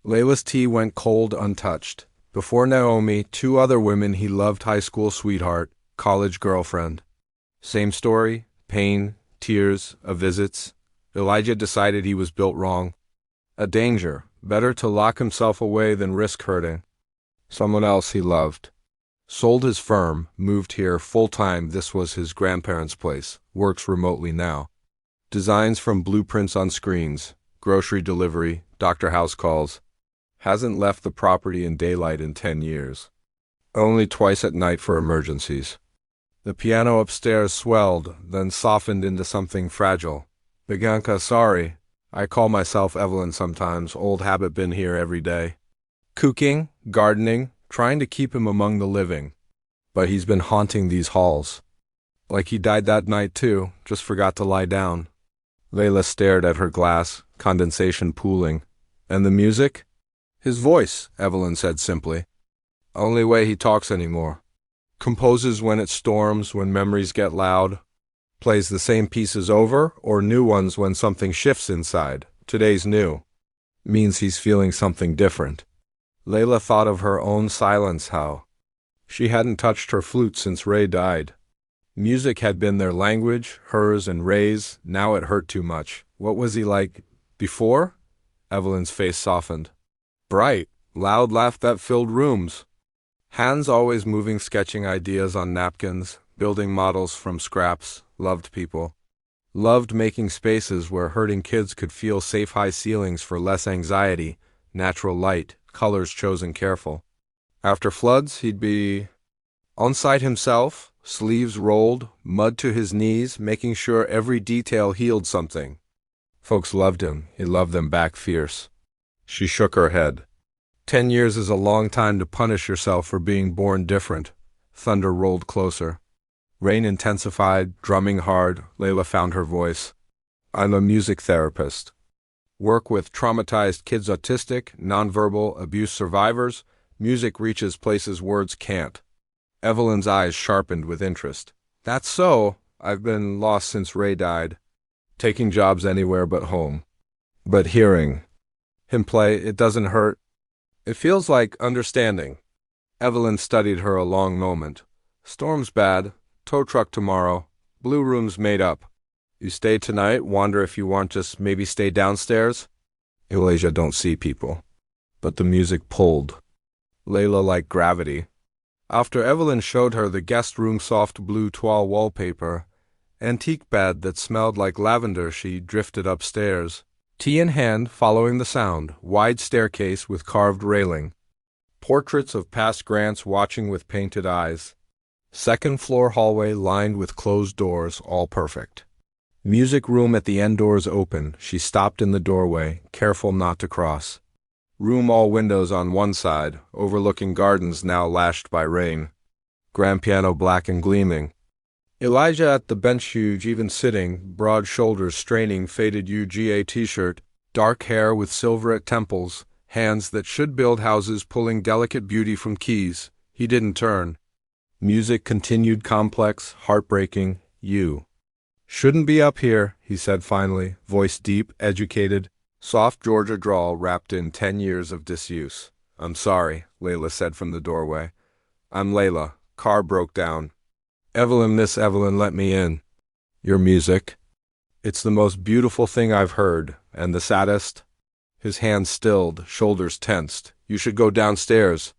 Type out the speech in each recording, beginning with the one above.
Layla's tea went cold untouched. Before Naomi, two other women he loved: high school sweetheart, college girlfriend. Same story, pain, tears, visits. Elijah decided he was built wrong. A danger, better to lock himself away than risk hurting someone else he loved. Sold his firm, moved here full-time. This was his grandparents' place, works remotely now. Designs from blueprints on screens, grocery delivery, doctor house calls. Hasn't left the property in daylight in 10 years. Only twice at night for emergencies. The piano upstairs swelled, then softened into something fragile. Bianca, sorry. I call myself Evelyn sometimes, old habit, been here every day. Cooking, gardening, trying to keep him among the living. But he's been haunting these halls. Like he died that night too, just forgot to lie down. Layla stared at her glass, condensation pooling. And the music? His voice, Evelyn said simply. Only way he talks anymore. Composes when it storms, when memories get loud. Plays the same pieces over, or new ones when something shifts inside. Today's new. Means he's feeling something different. Layla thought of her own silence, how she hadn't touched her flute since Ray died. Music had been their language, hers and Ray's. Now it hurt too much. What was he like before? Evelyn's face softened. Bright, loud laugh that filled rooms. Hands always moving, sketching ideas on napkins, building models from scraps. Loved people. Loved making spaces where hurting kids could feel safe. High ceilings for less anxiety, natural light, colors chosen careful. After floods, he'd be on site himself, sleeves rolled, mud to his knees, making sure every detail healed something. Folks loved him. He loved them back fierce. She shook her head. 10 years is a long time to punish yourself for being born different. Thunder rolled closer. Rain intensified, drumming hard. Layla found her voice. I'm a music therapist. Work with traumatized kids, autistic, nonverbal abuse survivors. Music reaches places words can't. Evelyn's eyes sharpened with interest. That's so. I've been lost since Ray died. Taking jobs anywhere but home. But hearing him play, it doesn't hurt. It feels like understanding. Evelyn studied her a long moment. Storm's bad. Tow truck tomorrow. Blue room's made up. You stay tonight, wonder if you want, just maybe stay downstairs? Elijah don't see people. But the music pulled. Layla like gravity. After Evelyn showed her the guest room soft blue toile wallpaper, antique bed that smelled like lavender, she drifted upstairs. Tea in hand, following the sound, wide staircase with carved railing. Portraits of past Grants watching with painted eyes. Second floor hallway lined with closed doors, all perfect. Music room at the end, doors open. She stopped in the doorway, careful not to cross. Room all windows on one side, overlooking gardens now lashed by rain. Grand piano black and gleaming. Elijah at the bench, huge, even sitting, broad shoulders straining, faded UGA t-shirt, dark hair with silver at temples, hands that should build houses pulling delicate beauty from keys. He didn't turn. Music continued, complex, heartbreaking. You shouldn't be up here, he said finally, voice deep, educated, soft Georgia drawl wrapped in 10 years of disuse. I'm sorry, Layla said from the doorway. I'm Layla. Car broke down. Evelyn, Miss Evelyn, let me in. Your music. It's the most beautiful thing I've heard, and the saddest. His hands stilled, shoulders tensed. You should go downstairs.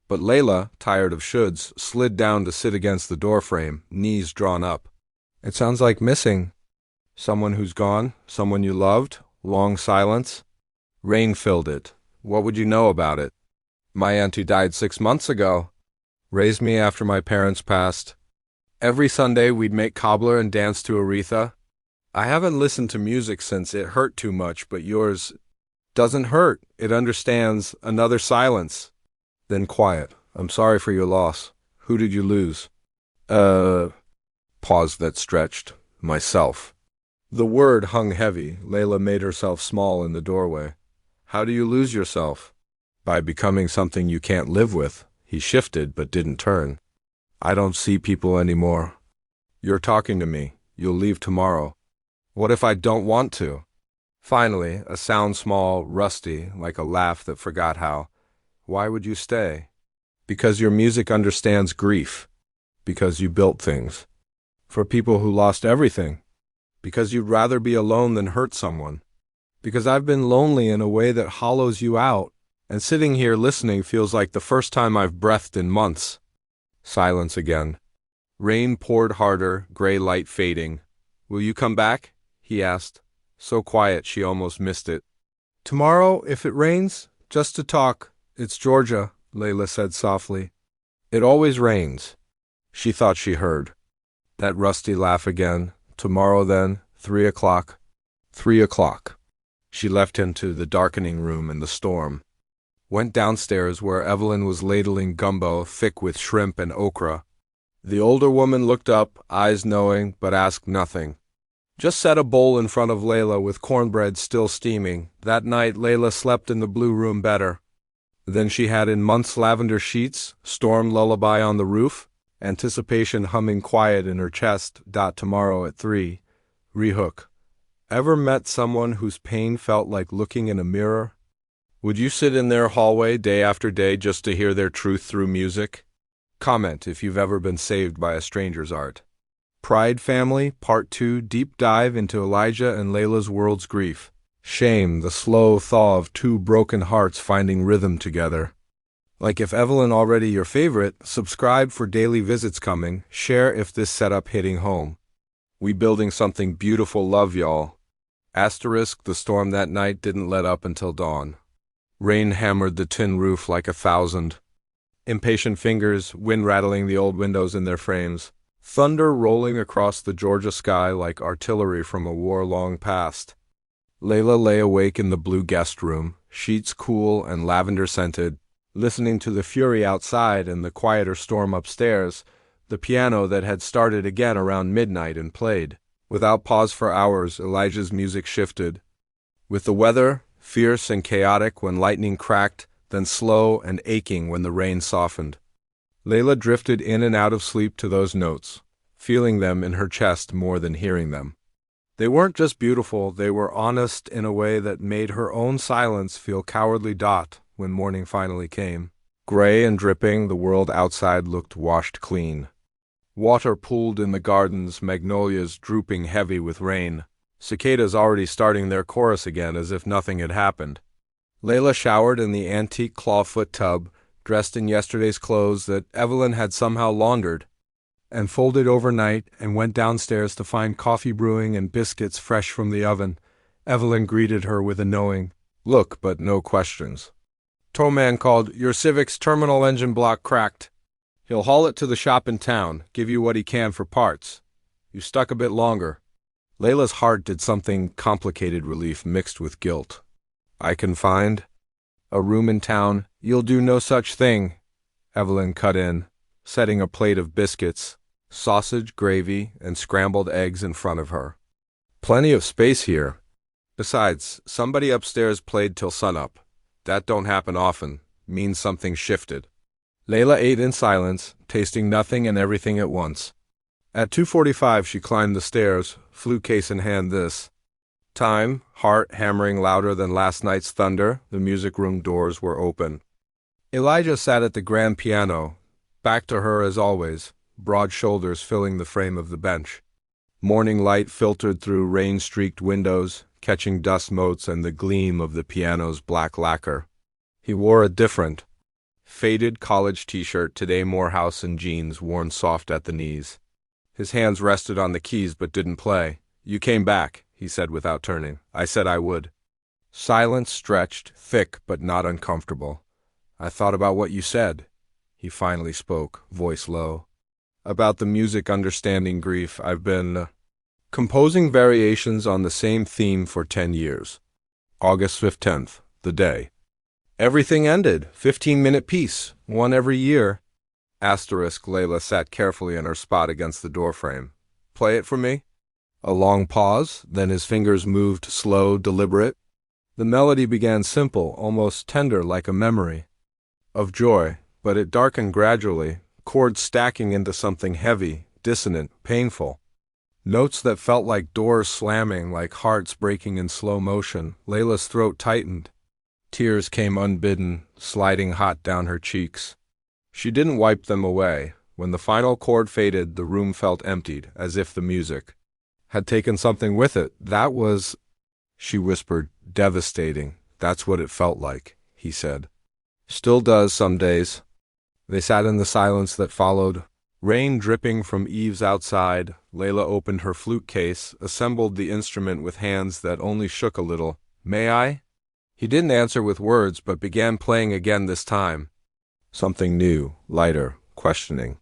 But Layla, tired of shoulds, slid down to sit against the doorframe, knees drawn up. It sounds like missing. Someone who's gone, someone you loved, long silence. Rain filled it. What would you know about it? My auntie died 6 months ago. Raised me after my parents passed. Every Sunday we'd make cobbler and dance to Aretha. I haven't listened to music since. It hurt too much, but yours doesn't hurt. It understands. Another silence. Then quiet. I'm sorry for your loss. Who did you lose? Pause that stretched. Myself. The word hung heavy. Layla made herself small in the doorway. How do you lose yourself? By becoming something you can't live with. He shifted but didn't turn. I don't see people anymore. You're talking to me. You'll leave tomorrow. What if I don't want to? Finally, a sound small, rusty, like a laugh that forgot how. Why would you stay? Because your music understands grief. Because you built things. For people who lost everything. Because you'd rather be alone than hurt someone. Because I've been lonely in a way that hollows you out, and sitting here listening feels like the first time I've breathed in months. Silence again. Rain poured harder, gray light fading. Will you come back? He asked. So quiet she almost missed it. Tomorrow, if it rains, just to talk. It's Georgia, Layla said softly. It always rains. She thought she heard. That rusty laugh again. Tomorrow then, 3 o'clock. 3 o'clock. She left him to the darkening room in the storm. Went downstairs where Evelyn was ladling gumbo thick with shrimp and okra. The older woman looked up, eyes knowing, but asked nothing. Just set a bowl in front of Layla with cornbread still steaming. That night Layla slept in the blue room better than she had in months. Lavender sheets, storm lullaby on the roof, anticipation humming quiet in her chest. Tomorrow at 3. Rehook. Ever met someone whose pain felt like looking in a mirror? Would you sit in their hallway day after day just to hear their truth through music? Comment if you've ever been saved by a stranger's art. Pride Family, Part 2, deep dive into Elijah and Layla's world's grief. Shame, the slow thaw of two broken hearts finding rhythm together. Like if Evelyn already your favorite, subscribe for daily visits coming, share if this setup hitting home. We building something beautiful, love y'all. Asterisk, the storm that night didn't let up until dawn. Rain hammered the tin roof like 1,000. Impatient fingers, wind rattling the old windows in their frames. Thunder rolling across the Georgia sky like artillery from a war long past. Layla lay awake in the blue guest room, sheets cool and lavender scented, listening to the fury outside and the quieter storm upstairs, the piano that had started again around midnight and played. Without pause for hours, Elijah's music shifted. With the weather, fierce and chaotic when lightning cracked, then slow and aching when the rain softened. Layla drifted in and out of sleep to those notes, feeling them in her chest more than hearing them. They weren't just beautiful, they were honest in a way that made her own silence feel cowardly. When morning finally came. Gray and dripping, the world outside looked washed clean. Water pooled in the gardens, magnolias drooping heavy with rain. Cicadas already starting their chorus again as if nothing had happened. Layla showered in the antique clawfoot tub, dressed in yesterday's clothes that Evelyn had somehow laundered, and folded overnight, and went downstairs to find coffee brewing and biscuits fresh from the oven. Evelyn greeted her with a knowing look, but no questions. Towman called, "Your Civic's terminal engine block cracked. He'll haul it to the shop in town, give you what he can for parts. You stuck a bit longer." Layla's heart did something complicated, relief mixed with guilt. "I can find a room in town." "You'll do no such thing," Evelyn cut in, setting a plate of biscuits, sausage, gravy, and scrambled eggs in front of her. "Plenty of space here. Besides, somebody upstairs played till sunup. That don't happen often. Means something shifted." Layla ate in silence, tasting nothing and everything at once. At 2:45 she climbed the stairs, flute case in hand. This time, heart hammering louder than last night's thunder, the music room doors were open. Elijah sat at the grand piano, back to her as always, broad shoulders filling the frame of the bench. Morning light filtered through rain-streaked windows, catching dust motes and the gleam of the piano's black lacquer. He wore a different, faded college t-shirt, today Morehouse, and jeans worn soft at the knees. His hands rested on the keys but didn't play. "You came back," he said without turning. "I said I would." Silence stretched, thick but not uncomfortable. "I thought about what you said." He finally spoke, voice low. "About the music understanding grief. I've been composing variations on the same theme for 10 years. August 15th, the day. Everything ended. 15-minute piece, one every year." Asterisk, Layla sat carefully in her spot against the doorframe. "Play it for me." A long pause, then his fingers moved slow, deliberate. The melody began simple, almost tender, like a memory of joy, but it darkened gradually, chords stacking into something heavy, dissonant, painful. Notes that felt like doors slamming, like hearts breaking in slow motion. Layla's throat tightened. Tears came unbidden, sliding hot down her cheeks. She didn't wipe them away. When the final chord faded, the room felt emptied, as if the music had taken something with it. That was, she whispered, devastating. That's what it felt like, he said. Still does some days. They sat in the silence that followed. Rain dripping from eaves outside, Layla opened her flute case, assembled the instrument with hands that only shook a little. "May I?" He didn't answer with words, but began playing again this time. Something new, lighter, questioning.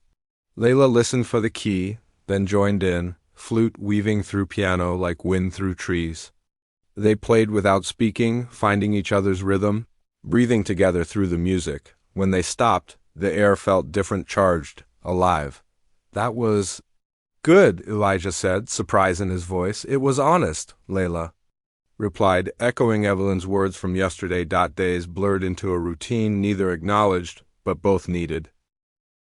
Layla listened for the key, then joined in, flute weaving through piano like wind through trees. They played without speaking, finding each other's rhythm, breathing together through the music. When they stopped, the air felt different, charged, alive. "That was good," Elijah said, surprise in his voice. "It was honest," Layla replied, echoing Evelyn's words from yesterday. Days blurred into a routine neither acknowledged, but both needed.